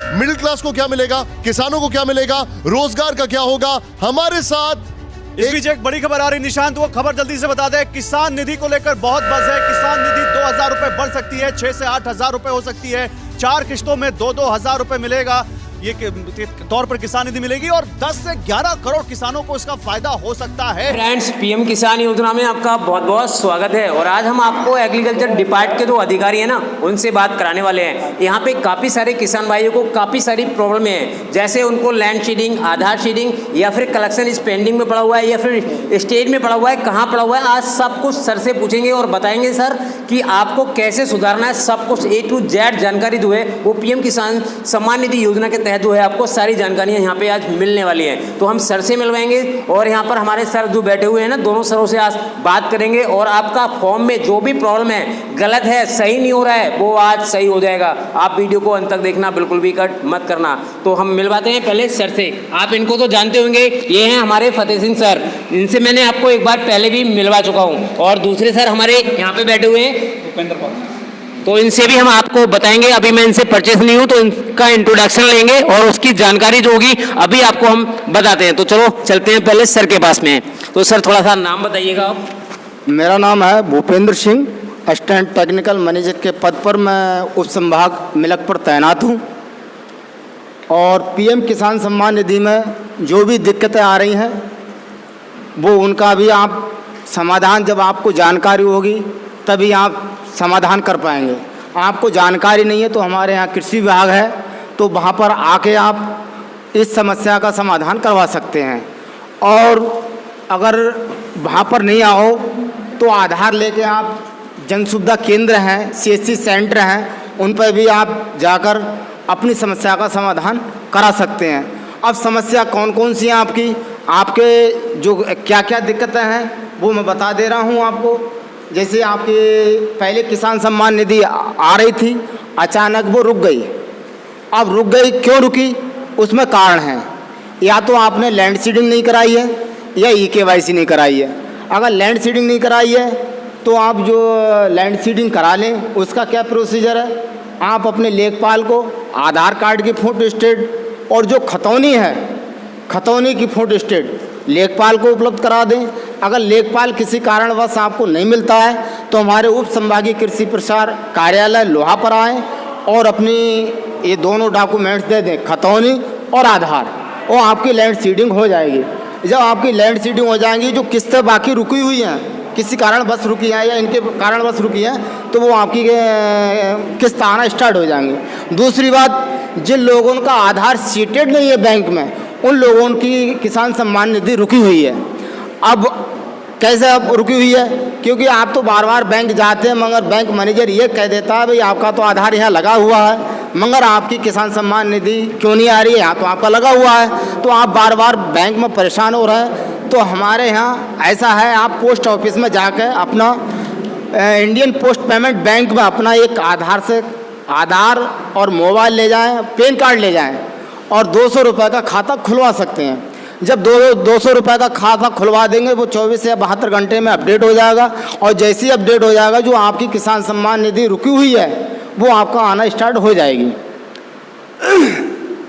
Middle class को क्या मिलेगा, किसानों को क्या मिलेगा, रोजगार का क्या होगा। हमारे साथ इस बीच एक बड़ी खबर आ रही निशांत, वो खबर जल्दी से बता दे। किसान निधि को लेकर बहुत बज़ है। किसान निधि 2,000 रुपए बढ़ सकती है, 6 से 8,000 रुपए हो सकती है। 4 किश्तों में 2-2 हजार रुपए मिलेगा, ये तौर पर किसान निधि मिलेगी और 10 से 11 करोड़ किसानों को इसका फायदा हो सकता है। फ्रेंड्स, पीएम किसान योजना में आपका बहुत बहुत स्वागत है। और आज हम आपको एग्रीकल्चर डिपार्टमेंट के जो अधिकारी हैं ना, उनसे बात कराने वाले हैं। यहाँ पे काफ़ी सारे किसान भाइयों को काफ़ी सारी प्रॉब्लम है, जैसे उनको लैंड सीडिंग, आधार सीडिंग, या फिर कलेक्शन पेंडिंग में पड़ा हुआ है, या फिर स्टेज में पड़ा हुआ है, कहाँ पड़ा हुआ है। आज सब कुछ सर से पूछेंगे और बताएंगे सर कि आपको कैसे सुधारना है। सब कुछ A to Z जानकारी जो है वो पीएम किसान सम्मान निधि योजना के तहत जो है आपको सारी जानकारियां यहाँ पे आज मिलने वाली हैं। तो हम सर से मिलवाएंगे और यहाँ पर हमारे सर जो बैठे हुए हैं ना, दोनों सरों से आज बात करेंगे और आपका फॉर्म में जो भी प्रॉब्लम है, गलत है, सही नहीं हो रहा है, वो आज सही हो जाएगा। आप वीडियो को अंत तक देखना, बिल्कुल भी कट मत करना। तो हम मिलवाते हैं पहले सर से। आप इनको तो जानते होंगे, ये हैं हमारे फतेह सिंह सर। इनसे मैंने आपको एक बार पहले भी मिलवा चुका हूँ। और दूसरे सर हमारे यहाँ पे बैठे हुए हैं भूपेंद्र पाल, तो इनसे भी हम आपको बताएंगे। अभी मैं इनसे परचेस नहीं हूं, तो इनका इंट्रोडक्शन लेंगे और उसकी जानकारी जो होगी अभी आपको हम बताते हैं। तो चलो चलते हैं पहले सर के पास में। तो सर थोड़ा सा नाम बताइएगा आप। मेरा नाम है Bhupendra Singh, assistant technical manager के पद पर मैं उप संभाग मिलक पर तैनात हूं। और पीएम किसान सम्मान निधि में जो भी दिक्कतें आ रही हैं वो उनका भी आप समाधान, जब आपको जानकारी होगी तभी आप समाधान कर पाएंगे। आपको जानकारी नहीं है तो हमारे यहाँ कृषि विभाग है, तो वहाँ पर आके आप इस समस्या का समाधान करवा सकते हैं। और अगर वहाँ पर नहीं आओ तो आधार लेके आप जन सुविधा केंद्र हैं, CSC सेंटर हैं, उन पर भी आप जाकर अपनी समस्या का समाधान करा सकते हैं। अब समस्या कौन कौन सी हैं आपके जो क्या क्या दिक्कतें हैं वो मैं बता दे रहा हूँ आपको। जैसे आपके पहले किसान सम्मान निधि आ रही थी, अचानक वो रुक गई। अब रुक गई, क्यों रुकी, उसमें कारण है। या तो आपने लैंड सीडिंग नहीं कराई है या EKYC नहीं कराई है। अगर लैंड सीडिंग नहीं कराई है तो आप जो लैंड सीडिंग करा लें, उसका क्या प्रोसीजर है। आप अपने लेखपाल को आधार कार्ड की फोटो स्टेट और जो खतौनी है, खतौनी की फोटो स्टेट लेखपाल को उपलब्ध करा दें। अगर लेखपाल किसी कारणवश आपको नहीं मिलता है तो हमारे उप संभागीय कृषि प्रसार कार्यालय लोहा पर आएँ और अपनी ये दोनों डॉक्यूमेंट्स दे दें, खतौनी और आधार, और आपकी लैंड सीडिंग हो जाएगी। जब आपकी लैंड सीडिंग हो जाएगी, जो किस्तें बाकी रुकी हुई हैं, किसी कारणवश रुकी हैं या इनके कारणवश रुकी हैं, तो वो आपकी किस्त आना स्टार्ट हो जाएंगी। दूसरी बात, जिन लोगों का आधार सीटेड नहीं है बैंक में, उन लोगों की किसान सम्मान निधि रुकी हुई है। अब कैसे अब रुकी हुई है, क्योंकि आप तो बार बार बैंक जाते हैं, मगर बैंक मैनेजर ये कह देता है भाई आपका तो आधार यहाँ लगा हुआ है, मगर आपकी किसान सम्मान निधि क्यों नहीं आ रही है, यहाँ तो आपका लगा हुआ है। तो आप बार बार बैंक में परेशान हो रहे हैं। तो हमारे यहाँ ऐसा है, आप पोस्ट ऑफिस में जाकर अपना इंडियन पोस्ट पेमेंट बैंक में अपना एक आधार और मोबाइल ले जाएँ, पैन कार्ड ले जाएँ और 200 रुपये का खाता खुलवा सकते हैं। जब 200 रुपये का खाता खुलवा देंगे, वो 24 या 72 घंटे में अपडेट हो जाएगा। और जैसे ही अपडेट हो जाएगा, जो आपकी किसान सम्मान निधि रुकी हुई है वो आपका आना स्टार्ट हो जाएगी।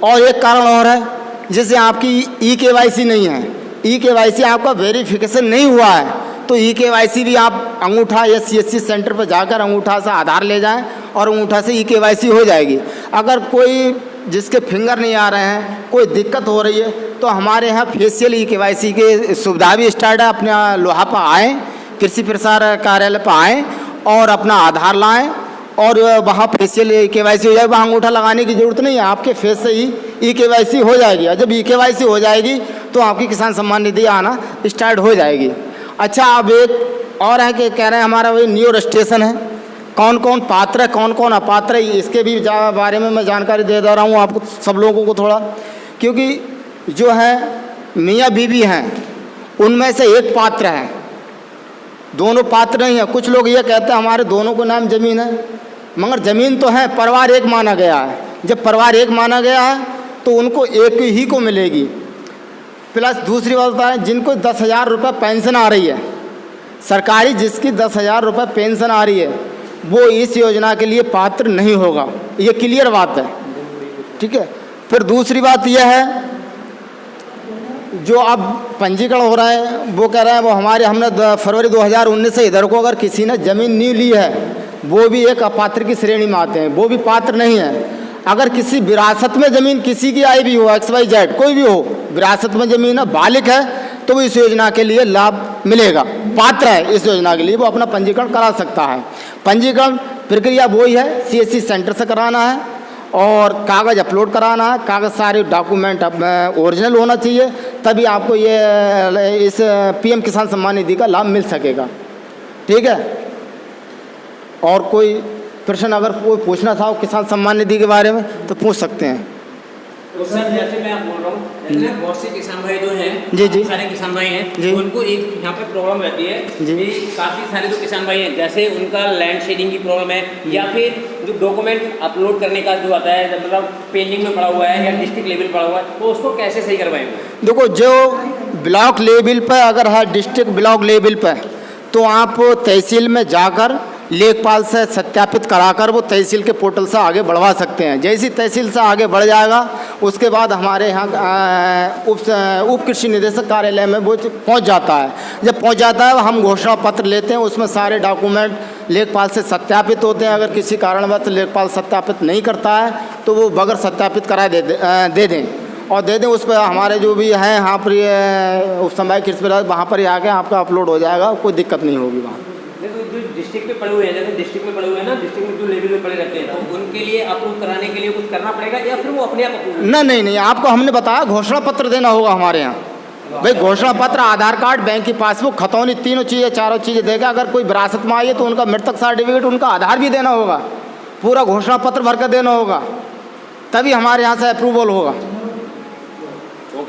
और एक कारण और है, जैसे आपकी EKYC नहीं है, EKYC आपका वेरिफिकेशन नहीं हुआ है, तो EKYC भी आप अंगूठा या CSC सेंटर पर जाकर अंगूठा से आधार ले जाएं और अंगूठा से EKYC हो जाएगी। अगर कोई जिसके फिंगर नहीं आ रहे हैं, कोई दिक्कत हो रही है, तो हमारे यहाँ फेशियल EKYC की सुविधा भी स्टार्ट है। अपने लोहा पर आएँ, कृषि प्रसार कार्यालय पर आएँ और अपना आधार लाएँ और वहाँ फेशियल EKYC हो जाएगी। वहाँ अंगूठा लगाने की ज़रूरत नहीं है, आपके फेस से ही EKYC हो जाएगी। और जब EKYC हो जाएगी तो आपकी किसान सम्मान निधि आना स्टार्ट हो जाएगी। अच्छा, अब एक और है कि कह रहे हैं हमारा वही न्यू रजिस्ट्रेशन है, कौन कौन पात्र है, कौन कौन अपात्र है, इसके भी बारे में मैं जानकारी दे रहा हूँ आपको सब लोगों को थोड़ा। क्योंकि जो है मियाँ बीवी हैं, उनमें से एक पात्र है, दोनों पात्र नहीं है। कुछ लोग ये कहते हैं हमारे दोनों को नाम ज़मीन है, मगर ज़मीन तो है, परिवार एक माना गया है। जब परिवार एक माना गया है तो उनको एक ही को मिलेगी। प्लस दूसरी बात है, जिनको 10,000 रुपये पेंशन आ रही है सरकारी, जिसकी 10,000 रुपये पेंशन आ रही है, वो इस योजना के लिए पात्र नहीं होगा। ये क्लियर बात है। ठीक है। फिर दूसरी बात यह है, जो अब पंजीकरण हो रहा है वो कह रहे हैं वो हमारे हमने फरवरी 2019 से इधर को अगर किसी ने ज़मीन नहीं ली है वो भी एक अपात्र की श्रेणी में आते हैं, वो भी पात्र नहीं है। अगर किसी विरासत में ज़मीन किसी की आई भी हो, XYZ कोई भी हो, विरासत में ज़मीन है, बालिक है, तो वो इस योजना के लिए लाभ मिलेगा, पात्र है इस योजना के लिए, वो अपना पंजीकरण करा सकता है। पंजीकरण प्रक्रिया वही है, CSC सेंटर से कराना है और कागज़ अपलोड कराना है, कागज़ सारे डॉक्यूमेंट ओरिजिनल होना चाहिए, तभी आपको ये इस PM किसान सम्मान निधि का लाभ मिल सकेगा। ठीक है। और कोई प्रश्न अगर कोई पूछना था किसान सम्मान निधि के बारे में तो पूछ सकते हैं। तो सर जैसे मैं आप बोल रहा हूँ, जैसे बहुत से किसान भाई जो हैं, जी सारे किसान भाई जी। हैं, उनको एक यहाँ पे प्रॉब्लम रहती है कि काफ़ी सारे जो किसान भाई हैं, जैसे उनका लैंड शेडिंग की प्रॉब्लम है या फिर जो डॉक्यूमेंट अपलोड करने का जो आता है, मतलब पेंडिंग में पड़ा हुआ है या डिस्ट्रिक्ट लेवल पड़ा हुआ है, तो उसको कैसे सही करवाएंगे? देखो, जो ब्लॉक लेवल पर अगर है, डिस्ट्रिक्ट ब्लॉक लेवल पर, तो आप तहसील में जाकर लेखपाल से सत्यापित कराकर वो तहसील के पोर्टल से आगे बढ़वा सकते हैं। जैसी तहसील से आगे बढ़ जाएगा उसके बाद हमारे यहाँ उप कृषि निदेशक कार्यालय में वो पहुँच जाता है। जब पहुँच जाता है हम घोषणा पत्र लेते हैं, उसमें सारे डॉक्यूमेंट लेखपाल से सत्यापित होते हैं। अगर किसी कारणवश लेखपाल सत्यापित नहीं करता है तो वो बगैर सत्यापित करा दे दें और दे दें। उस पर हमारे जो भी हैं यहाँ पर उप संभाग कृषि विभाग, वहाँ पर ही आके आपका अपलोड हो जाएगा, कोई दिक्कत नहीं होगी वहाँ। देखो जो डिस्ट्रिक्ट में पड़े हुए हैं, जैसे डिस्ट्रिक्ट में पड़े हुए हैं ना, डिस्ट्रिक्ट में जो लेवल में पड़े रहते हैं, तो उनके लिए अप्रूव कराने के लिए कुछ करना पड़ेगा या फिर वो अपने आप अप्रूव? नहीं, आपको हमने बताया घोषणा पत्र देना होगा हमारे यहाँ। भाई घोषणा पत्र, आधार कार्ड, बैंक की पासबुक, खतौनी, तीनों चीज़ें, चारों चीज़ें देगा। अगर कोई विरासत में आई है तो उनका मृतक सर्टिफिकेट, उनका आधार भी देना होगा, पूरा घोषणा पत्र भर कर देना होगा, तभी हमारे यहाँ से अप्रूवल होगा।